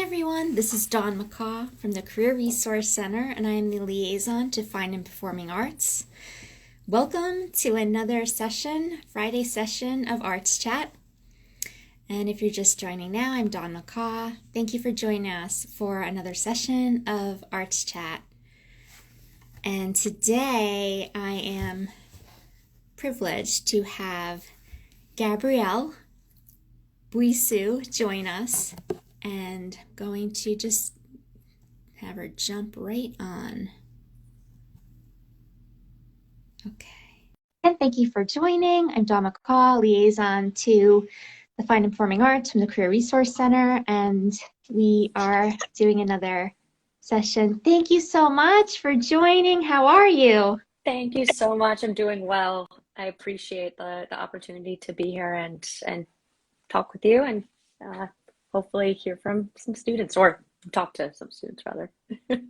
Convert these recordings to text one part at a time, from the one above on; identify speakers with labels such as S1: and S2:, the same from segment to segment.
S1: everyone, this is Dawn McCaw from the Career Resource Center, and I am the liaison to Fine and Performing Arts. Welcome to another session, Friday session of Arts Chat. And if you're just joining now, I'm Dawn McCaw. Thank you for joining us for another session of Arts Chat. And today I am privileged to have Gabrielle Bouissou join us, and I'm going to just have her jump right on. Okay. And thank you for joining. I'm Dawn McCaw, liaison to the Fine and Performing Arts from the Career Resource Center, and we are doing another session. Thank you so much for joining. How are you?
S2: Thank you so much. I'm doing well. I appreciate the opportunity to be here and talk with you and hopefully hear from some students, or talk to some students rather.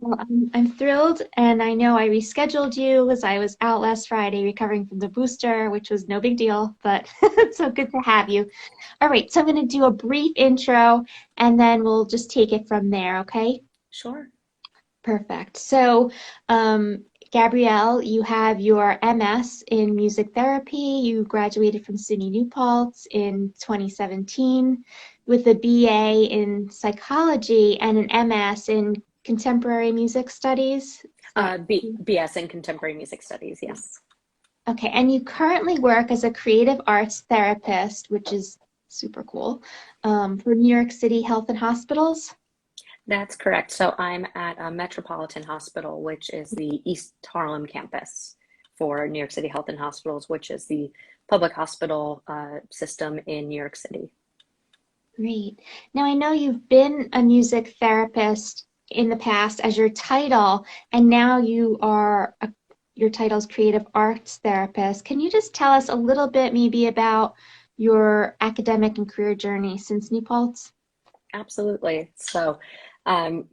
S1: Well, I'm thrilled, and I know I rescheduled you as I was out last Friday recovering from the booster, which was no big deal, but it's so good to have you. All right, so I'm going to do a brief intro, and then we'll just take it from there, okay?
S2: Sure.
S1: Perfect. So, Gabrielle, you have your MS in music therapy. You graduated from SUNY New Paltz in 2017 with a BA in psychology and an MS in contemporary music studies.
S2: BS in contemporary music studies, yes.
S1: Okay, and you currently work as a creative arts therapist, which is super cool, for New York City Health and Hospitals.
S2: That's correct. So I'm at a Metropolitan Hospital, which is the East Harlem campus for New York City Health and Hospitals, which is the public hospital system in New York City.
S1: Great. Now, I know you've been a music therapist in the past as your title, and now your title is creative arts therapist. Can you just tell us a little bit maybe about your academic and career journey since New Paltz?
S2: Absolutely. So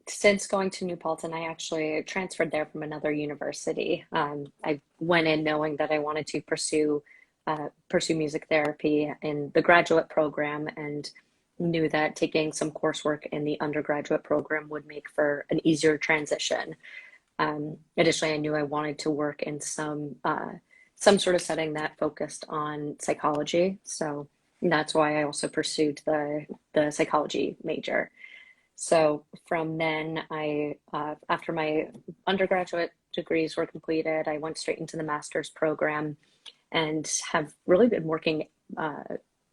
S2: since going to New Paltz, and I actually transferred there from another university, I went in knowing that I wanted to pursue music therapy in the graduate program, and knew that taking some coursework in the undergraduate program would make for an easier transition. Additionally, I knew I wanted to work in some sort of setting that focused on psychology. So that's why I also pursued the psychology major. So from then, after my undergraduate degrees were completed, I went straight into the master's program and have really been working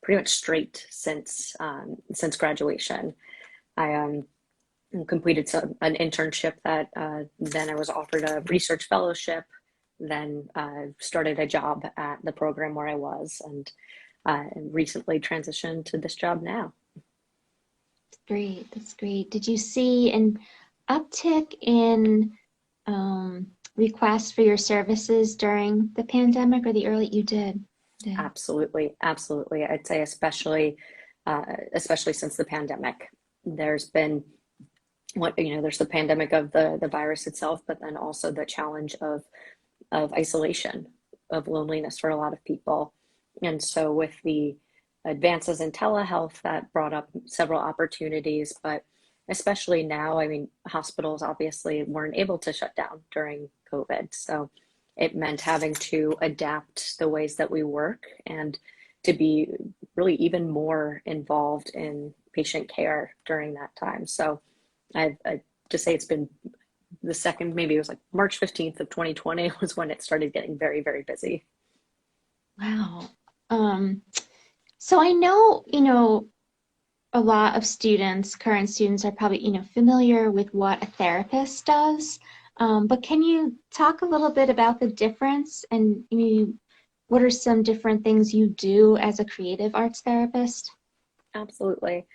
S2: pretty much straight since graduation. I completed an internship that then I was offered a research fellowship, then started a job at the program where I was, and recently transitioned to this job now.
S1: Great, that's great. Did you see an uptick in requests for your services during the pandemic, or the early you did? Yeah.
S2: Absolutely, absolutely. I'd say especially since the pandemic, there's been there's the pandemic of the virus itself, but then also the challenge of isolation, of loneliness for a lot of people. And so with the advances in telehealth, that brought up several opportunities, but especially now, I mean, hospitals obviously weren't able to shut down during COVID. So it meant having to adapt the ways that we work and to be really even more involved in patient care during that time. So I just say it's been the second, maybe it was like March 15th of 2020 was when it started getting very, very busy.
S1: Wow. So I know, a lot of students, current students are probably, familiar with what a therapist does. But can you talk a little bit about the difference, and what are some different things you do as a creative arts therapist?
S2: Absolutely.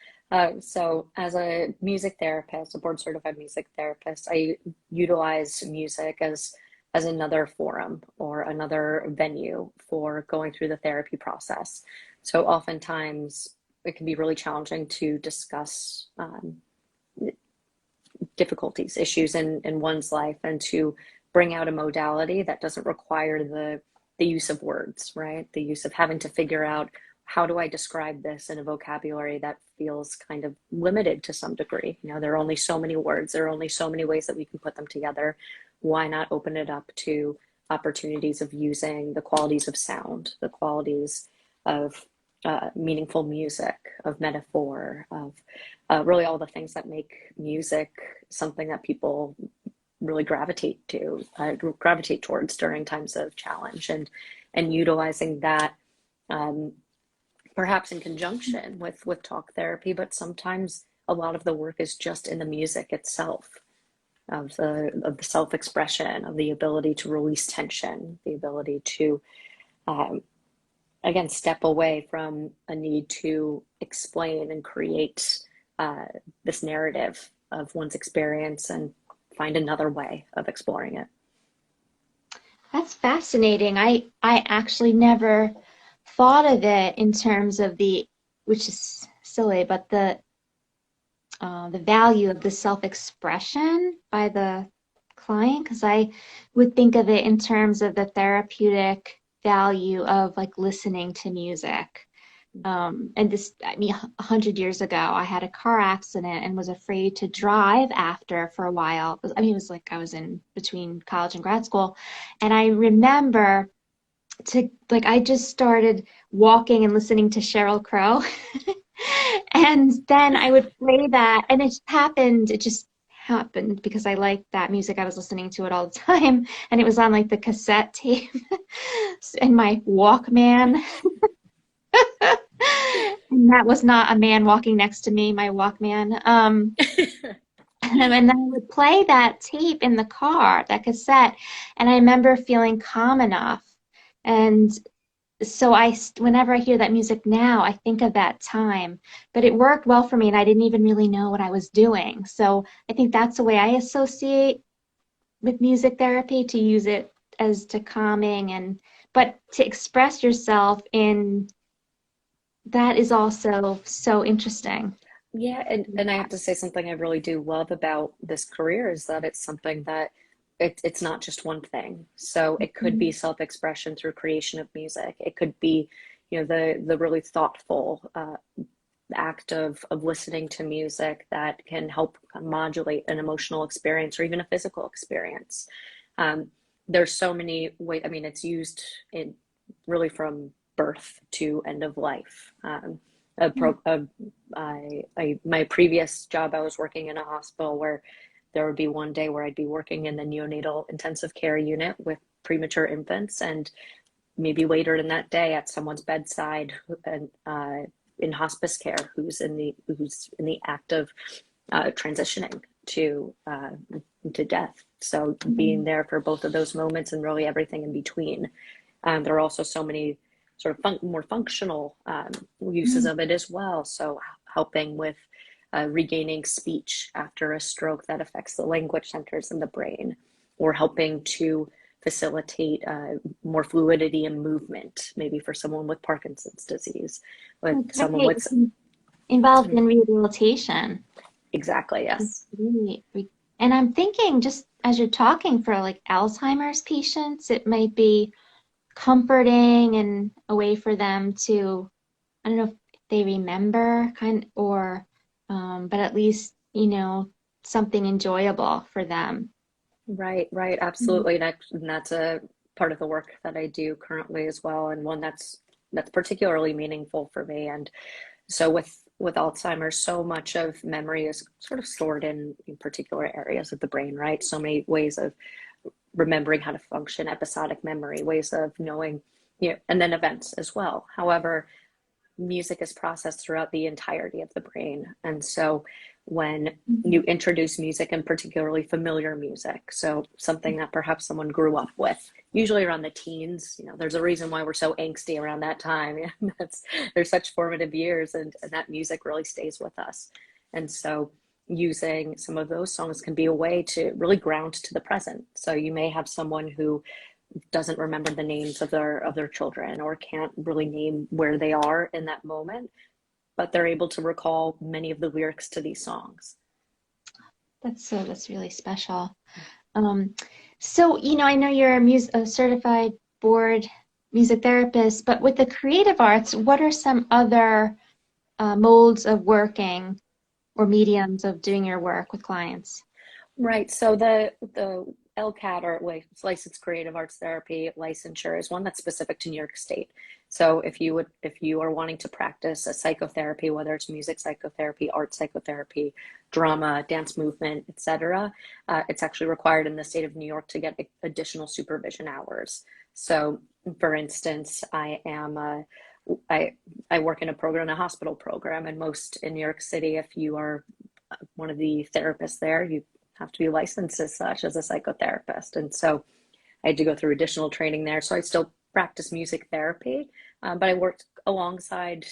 S2: So as a music therapist, a board certified music therapist, I utilize music as another forum or another venue for going through the therapy process. So oftentimes it can be really challenging to discuss difficulties, issues in one's life, and to bring out a modality that doesn't require the use of words, right? The use of having to figure out how do I describe this in a vocabulary that feels kind of limited to some degree? You know, there are only so many words, there are only so many ways that we can put them together. Why not open it up to opportunities of using the qualities of sound, the qualities of meaningful music, of metaphor, of really all the things that make music something that people really gravitate towards during times of challenge, and utilizing that um, perhaps in conjunction with talk therapy, but sometimes a lot of the work is just in the music itself, of the self-expression, of the ability to release tension, the ability to um, again step away from a need to explain and create uh, this narrative of one's experience and find another way of exploring it.
S1: That's fascinating. I actually never thought of it in terms of the, which is silly, but the value of the self-expression by the client, because I would think of it in terms of the therapeutic value of like listening to music. And this, I mean, 100 years ago, I had a car accident and was afraid to drive after for a while. I mean, it was like I was in between college and grad school. And I remember to like, I just started walking and listening to Sheryl Crow. And then I would play that, and it just happened because I liked that music. I was listening to it all the time, and it was on like the cassette tape and my Walkman. And that was not a man walking next to me, my Walkman. And then I would play that tape in the car, that cassette, and I remember feeling calm enough. And so whenever I hear that music now, I think of that time. But it worked well for me, and I didn't even really know what I was doing. So I think that's the way I associate with music therapy, to use it as to calming, and but to express yourself in that is also so interesting.
S2: Yeah, and I have to say something I really do love about this career is that it's something that it's not just one thing. So it could be
S1: Mhm.
S2: self-expression through creation of music. It could be, you know, the really thoughtful act of listening to music that can help modulate an emotional experience or even a physical experience. Um, there's so many ways. I mean, it's used in really from birth to end of life. A
S1: Yeah.
S2: pro, my previous job, I was working in a hospital where there would be one day where I'd be working in the neonatal intensive care unit with premature infants, and maybe later in that day at someone's bedside and in hospice care who's in the act of transitioning to death. So being
S1: Mhm.
S2: there for both of those moments and really everything in between. There are also so many sort of more functional uses
S1: Mhm.
S2: of it as well. So helping with regaining speech after a stroke that affects the language centers in the brain, or helping to facilitate more fluidity and movement, maybe for someone with Parkinson's disease, with
S1: That's
S2: someone
S1: right.
S2: with
S1: It's involved in rehabilitation.
S2: exactly, yes.
S1: Really, and I'm thinking, just as you're talking, for like Alzheimer's patients, it might be comforting and a way for them to, I don't know if they remember or, but at least, something enjoyable for them.
S2: Right, absolutely. And that's a part of the work that I do currently as well, and one that's particularly meaningful for me. And so with Alzheimer's, so much of memory is sort of stored in particular areas of the brain, right? So many ways of remembering how to function, episodic memory, ways of knowing, and then events as well. However, music is processed throughout the entirety of the brain. And so when you
S1: Mhm.
S2: introduce music, and particularly familiar music, so something that perhaps someone grew up with, usually around the teens, there's a reason why we're so angsty around that time. That's They're such formative years, and that music really stays with us. And so using some of those songs can be a way to really ground to the present. So you may have someone who doesn't remember the names of their children, or can't really name where they are in that moment, but they're able to recall many of the lyrics to these songs.
S1: That's really special. Um, so, I know you're a certified board. music therapist, but with the creative arts, what are some other modes of working or mediums of doing your work with clients?
S2: Right. So the LCAT, or licensed creative arts therapy licensure, is one that's specific to New York State. So if you are wanting to practice a psychotherapy, whether it's music psychotherapy, art psychotherapy, drama, dance movement, etc., it's actually required in the state of New York to get additional supervision hours. So, for instance, I I work in a program, a hospital program, and most in New York City, if you are one of the therapists there, you have to be licensed as such as a psychotherapist. And so I had to go through additional training there. So I still practice music therapy, but I worked alongside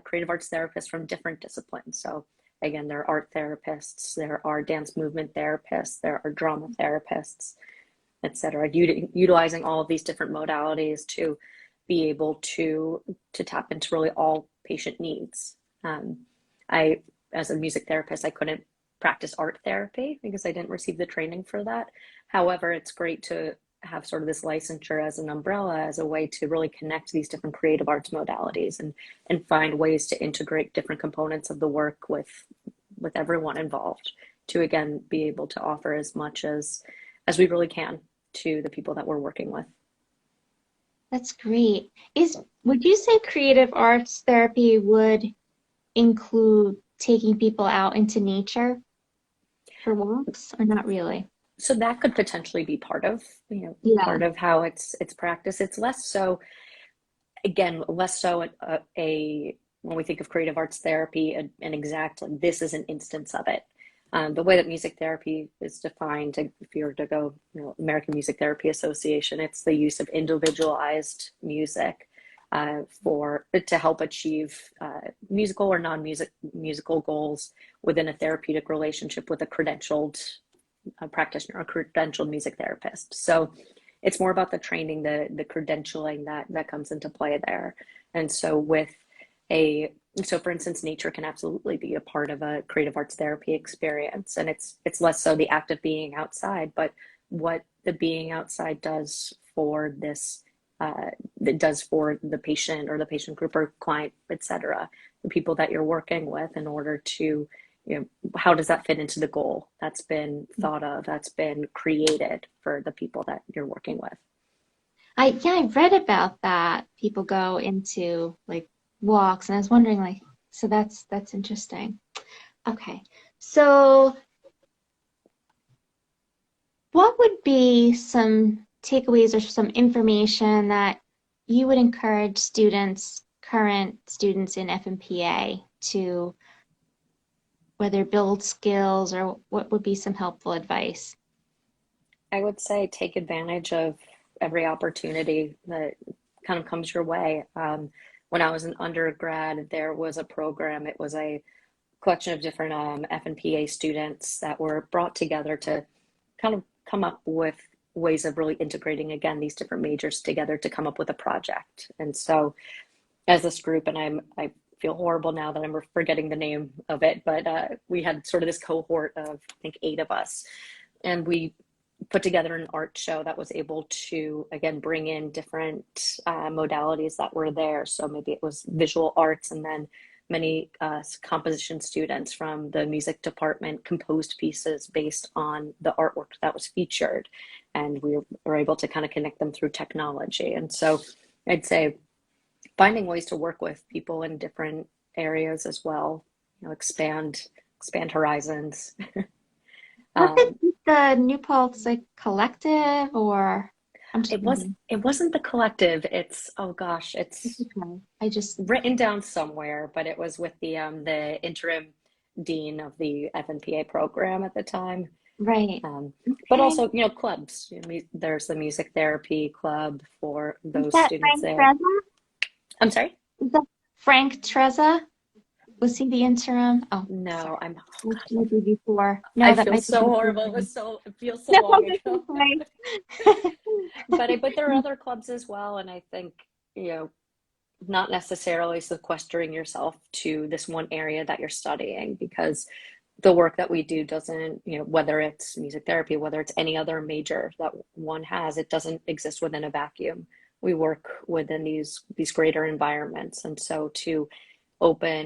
S2: creative arts therapists from different disciplines. So again, there are art therapists, there are dance movement therapists, there are drama therapists, etc. Utilizing all of these different modalities to be able to tap into really all patient needs. I, as a music therapist, I couldn't practice art therapy because I didn't receive the training for that. However, it's great to have sort of this licensure as an umbrella, as a way to really connect these different creative arts modalities and find ways to integrate different components of the work with everyone involved, to again be able to offer as much as we really can to the people that we're working with.
S1: That's great. Would you say creative arts therapy would include taking people out into nature for walks or not really?
S2: So that could potentially be part of,
S1: Yeah.
S2: part of how it's practiced. It's less so, again, less so when we think of creative arts therapy, an exact, like, this is an instance of it. The way that music therapy is defined, if you were to go, American Music Therapy Association, it's the use of individualized music for to help achieve musical or non-musical goals within a therapeutic relationship with a credentialed practitioner, a credentialed music therapist. So it's more about the training, the credentialing that comes into play there. And so a so for instance, nature can absolutely be a part of a creative arts therapy experience. And it's less so the act of being outside, but what the being outside does for this that does for the patient or the patient group or client, etc., the people that you're working with, in order to, how does that fit into the goal that's been thought of, that's been created for the people that you're working with.
S1: I read about that. People go into like walks, and I was wondering like, so that's interesting. Okay. So what would be some takeaways or some information that you would encourage students, current students in FMPA, to whether build skills, or what would be some helpful advice?
S2: I would say take advantage of every opportunity that kind of comes your way. When I was an undergrad, there was a program. It was a collection of different FNPA students that were brought together to kind of come up with ways of really integrating, again, these different majors together to come up with a project. And so as this group, and I feel horrible now that I'm forgetting the name of it, but we had sort of this cohort of, I think, 8 of us, and we put together an art show that was able to, again, bring in different modalities that were there. So maybe it was visual arts, and then many composition students from the music department composed pieces based on the artwork that was featured, and we were able to kind of connect them through technology. And so I'd say finding ways to work with people in different areas as well, expand horizons.
S1: Was
S2: um,
S1: it the New Paltz like collective, or I'm just wondering.
S2: it wasn't the collective. It's, oh gosh,
S1: It's
S2: it's
S1: okay. I just
S2: written down somewhere, but it was with the interim dean of the FNPA program at the time.
S1: right.
S2: Um, but
S1: Okay.
S2: also, clubs. There's the music therapy club for
S1: Is
S2: those
S1: that
S2: students
S1: Frank
S2: there.
S1: Trezza?
S2: I'm sorry?
S1: Is that Frank Trezza? Was he the interim? Oh,
S2: No,
S1: sorry. That might be before. No,
S2: I
S1: that
S2: feel
S1: might be
S2: so
S1: before
S2: horrible.
S1: then.
S2: It feels so
S1: No,
S2: long
S1: that's
S2: ago.
S1: okay.
S2: But there are other clubs as well, and I think, you know, not necessarily sequestering yourself to this one area that you're studying, because the work that we do doesn't, whether it's music therapy, whether it's any other major that one has, it doesn't exist within a vacuum. we work within these greater environments. And so to open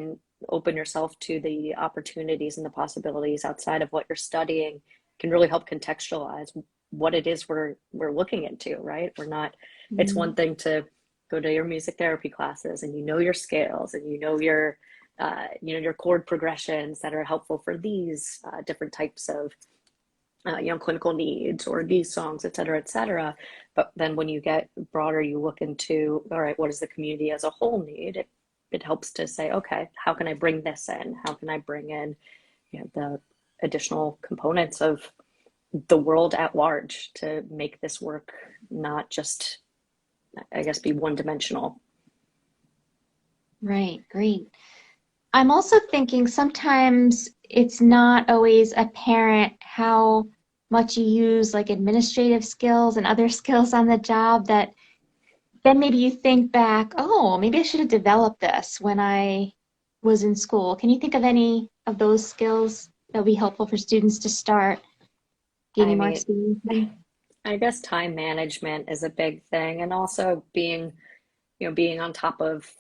S2: open yourself to the opportunities and the possibilities outside of what you're studying can really help contextualize what it is we're looking into, right? We're not, it's one
S1: Mm.
S2: thing to go to your music therapy classes and you know your scales and you know your chord progressions that are helpful for these different types of clinical needs or these songs, et cetera, et cetera. But then when you get broader, you look into, all right, what does the community as a whole need? It helps to say, okay, how can I bring this in? How can I bring in, the additional components of the world at large to make this work not just, I guess, be one dimensional.
S1: Right, great. I'm also thinking sometimes it's not always apparent how much you use like administrative skills and other skills on the job that then maybe you think back, oh, maybe I should have developed this when I was in school. Can you think of any of those skills that would be helpful for students to start
S2: I
S1: gaining more
S2: mean,
S1: experience in?
S2: I guess time management is a big thing, and also being on top of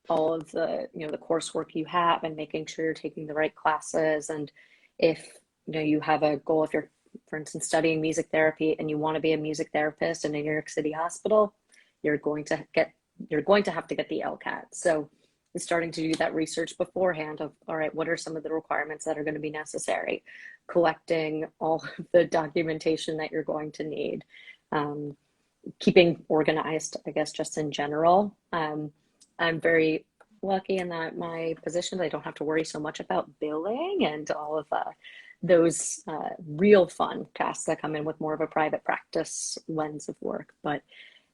S2: all of the coursework you have and making sure you're taking the right classes. And if, you have a goal, if you're, for instance, studying music therapy and you want to be a music therapist in a New York City hospital, you're going to get, you're going to have to get the LCAT. So starting to do that research beforehand of, all right, what are some of the requirements that are going to be necessary? Collecting all of the documentation that you're going to need. Um, Keeping organized, I guess, just in general. I'm very lucky in that my position, I don't have to worry so much about billing and all of those real fun tasks that come in with more of a private practice lens of work. But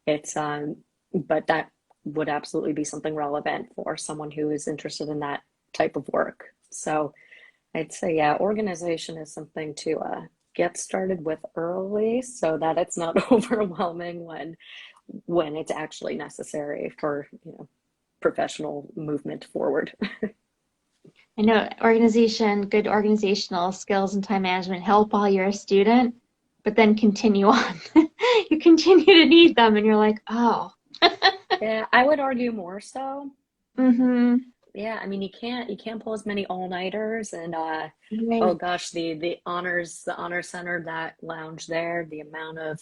S2: that would absolutely be something relevant for someone who is interested in that type of work. So I'd say, yeah, organization is something to get started with early so that it's not overwhelming when it's actually necessary for, professional movement forward.
S1: I know good organizational skills and time management help while you're a student, but then continue on. You continue to need them, and you're like, oh.
S2: Yeah, I would argue more so.
S1: Mm-hmm.
S2: Yeah, I mean you can't pull as many all-nighters and oh
S1: Right.
S2: gosh, the honor center, that lounge there, the amount of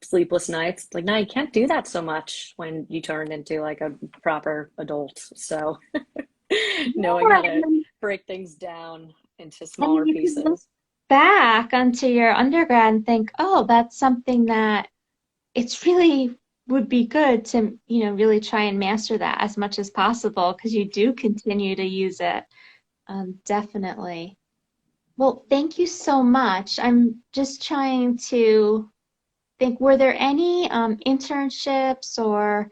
S2: sleepless nights. Like, no, you can't do that so much when you turn into like a proper adult. So knowing
S1: Yeah,
S2: how
S1: and
S2: to
S1: then,
S2: break things down into
S1: I mean,
S2: smaller
S1: you could look
S2: pieces.
S1: back onto your undergrad and think, oh, that's something that it's really would be good to, really try and master that as much as possible because you do continue to use it. Definitely. Well, thank you so much. I'm just trying to think, were there any internships or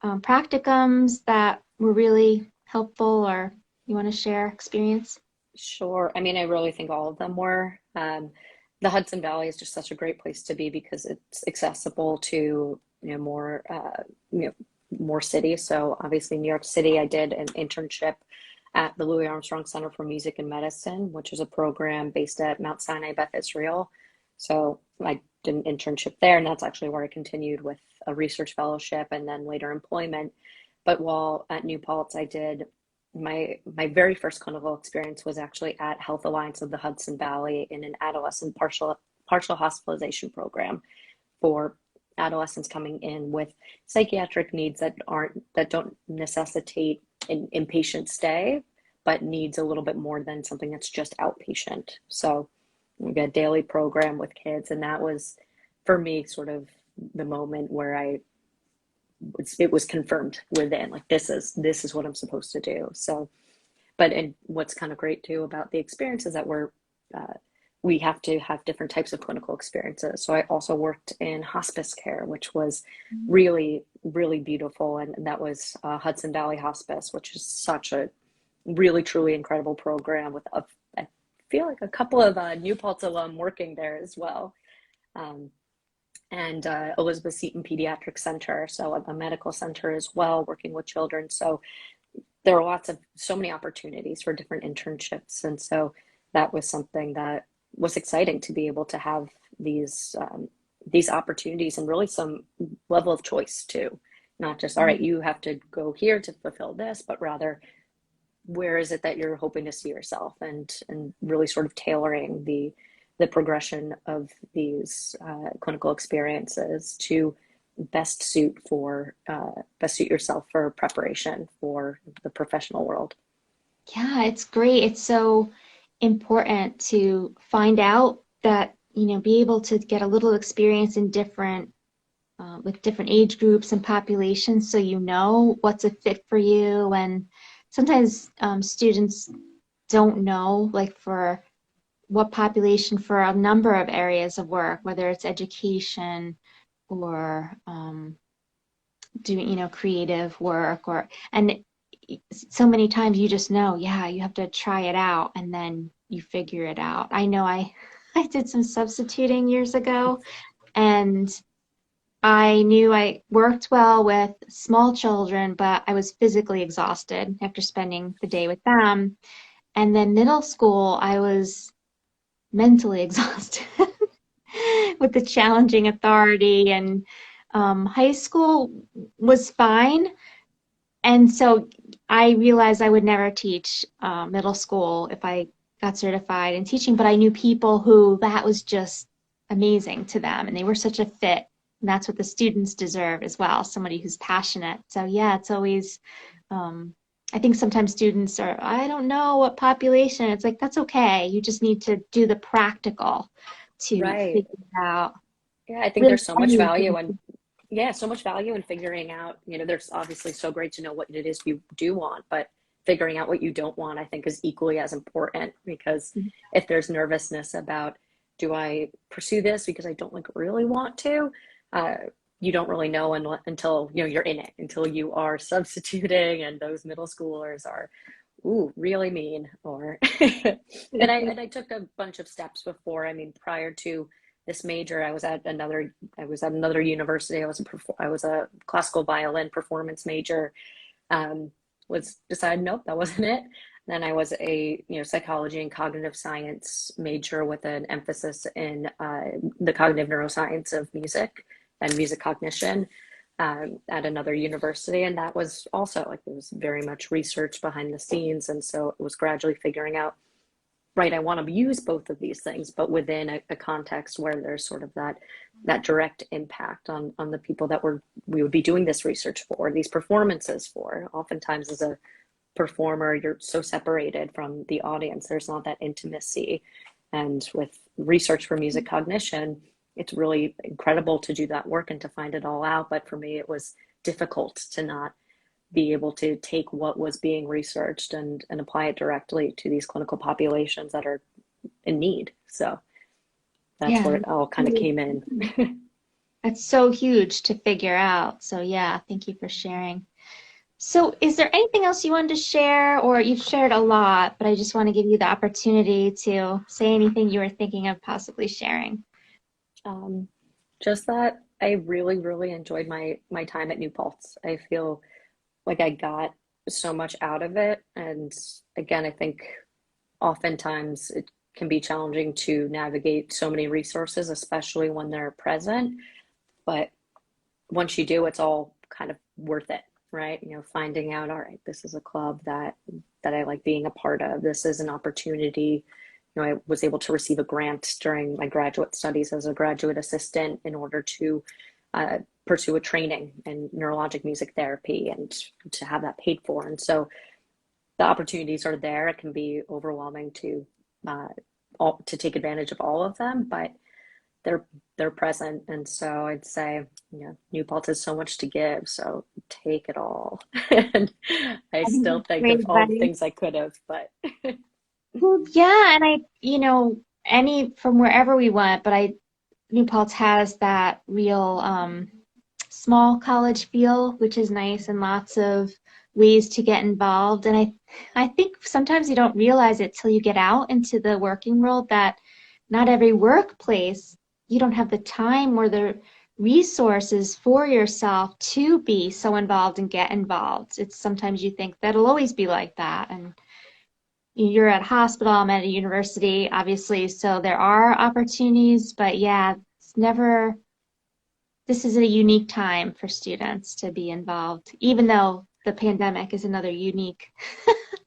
S1: practicums that were really helpful or you want to share experience?
S2: Sure. I mean, I really think all of them were. The Hudson Valley is just such a great place to be because it's accessible to, you know, more cities. So obviously, New York City, I did an internship at the Louis Armstrong Center for Music and Medicine, which is a program based at Mount Sinai Beth Israel. So I did an internship there, and that's actually where I continued with a research fellowship and then later employment. But while at New Paltz, I did my very first clinical experience was actually at Health Alliance of the Hudson Valley in an adolescent partial hospitalization program for adolescents coming in with psychiatric needs that don't necessitate an inpatient stay, but needs a little bit more than something that's just outpatient. So we got a daily program with kids, and that was for me sort of the moment where it was confirmed within, like, this is what I'm supposed to do. So, but and what's kind of great too about the experience is that uh, we have to have different types of clinical experiences. So I also worked in hospice care, which was really, really beautiful. And that was Hudson Valley Hospice, which is such a really, truly incredible program with I feel like a couple of New Paltz alum working there as well. Um, and Elizabeth Seton Pediatric Center, so a medical center as well, working with children. So there are so many opportunities for different internships. And so that was something that was exciting to be able to have these these opportunities and really some level of choice too. Not just, all right, you have to go here to fulfill this, but rather where is it that you're hoping to see yourself, and really sort of tailoring the progression of these clinical experiences to best suit yourself for preparation for the professional world.
S1: Yeah, it's great. It's so important to find out that, be able to get a little experience in different, with different age groups and populations so you know what's a fit for you. And sometimes students don't know, like, for what population for a number of areas of work, whether it's education or doing, creative work and so many times you just know, yeah, you have to try it out and then you figure it out. I know I did some substituting years ago, and I knew I worked well with small children, but I was physically exhausted after spending the day with them. And then middle school, I was mentally exhausted with the challenging authority. And high school was fine. And so I realized I would never teach middle school if I got certified in teaching, but I knew people who that was just amazing to them, and they were such a fit. And that's what the students deserve as well, somebody who's passionate. So yeah, it's always, I think sometimes students are, I don't know what population. It's like, that's okay. You just need to do the practical to
S2: Right.
S1: figure it out.
S2: Yeah, I think
S1: Really
S2: there's so much
S1: funny.
S2: value in yeah, so much value in figuring out, there's obviously so great to know what it is you do want, but figuring out what you don't want, I think, is equally as important because if there's nervousness about, do I pursue this because I don't like really want to, uh, you don't really know until you're in it, until you are substituting and those middle schoolers are, ooh, really mean, or and I took a bunch of steps before. I mean, prior to this major, I was at another university. I was a classical violin performance major. Was decided nope, that wasn't it. Then I was a psychology and cognitive science major with an emphasis in the cognitive neuroscience of music and music cognition at another university, and that was also like it was very much research behind the scenes, and so it was gradually figuring out, right, I want to use both of these things, but within a context where there's sort of that direct impact on the people that we would be doing this research for, these performances for. Oftentimes, as a performer, you're so separated from the audience. There's not that intimacy, and with research for music cognition, it's really incredible to do that work and to find it all out. But for me, it was difficult to not be able to take what was being researched and apply it directly to these clinical populations that are in need. So that's
S1: Yeah.
S2: where it all kind of came in.
S1: That's so huge to figure out. So yeah, thank you for sharing. So is there anything else you wanted to share, or you've shared a lot, but I just want to give you the opportunity to say anything you were thinking of possibly sharing.
S2: Um, just that I really, really enjoyed my time at New Paltz. I feel like I got so much out of it. And again, I think oftentimes it can be challenging to navigate so many resources, especially when they're present. But once you do, it's all kind of worth it, right? Finding out, all right, this is a club that I like being a part of. This is an opportunity. I was able to receive a grant during my graduate studies as a graduate assistant in order to pursue a training in neurologic music therapy and to have that paid for. And so the opportunities are there. It can be overwhelming uh, to take advantage of all of them, but they're they're present. And so I'd say, New Paltz has so much to give, so take it all. And I
S1: I think
S2: still
S1: that's
S2: think
S1: great
S2: of all the
S1: advice.
S2: things I could have, but
S1: Well, yeah, and any from wherever we went, but New Paltz has that real small college feel, which is nice, and lots of ways to get involved. And I think sometimes you don't realize it till you get out into the working world that not every workplace, you don't have the time or the resources for yourself to be so involved and get involved. It's sometimes you think that'll always be like that. And you're at a hospital, I'm at a university, obviously, so there are opportunities, but yeah, it's never this is a unique time for students to be involved, even though the pandemic is another unique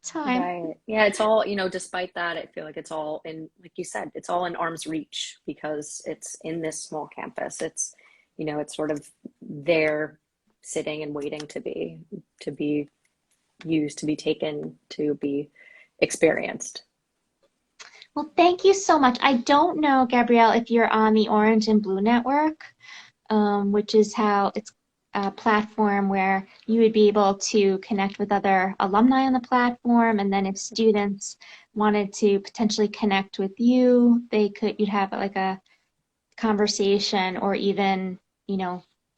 S1: time.
S2: Right. Yeah, it's all, despite that, I feel like it's all in, like you said, it's all in arm's reach because it's in this small campus. It's sort of there sitting and waiting to be used, to be taken, to be experienced.
S1: Well, thank you so much. I don't know, Gabrielle, if you're on the Orange and Blue Network, which is how it's a platform where you would be able to connect with other alumni on the platform. And then if students wanted to potentially connect with you, you'd have like a conversation or even,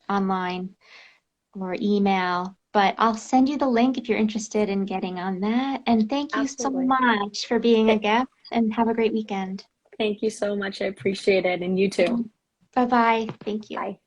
S1: online or email. But I'll send you the link if you're interested in getting on that. And thank you so
S2: Absolutely.
S1: much for being a
S2: Th-
S1: guest and have a great weekend.
S2: Thank you so much. I appreciate it. And you too.
S1: Bye bye. Thank you.
S2: Bye.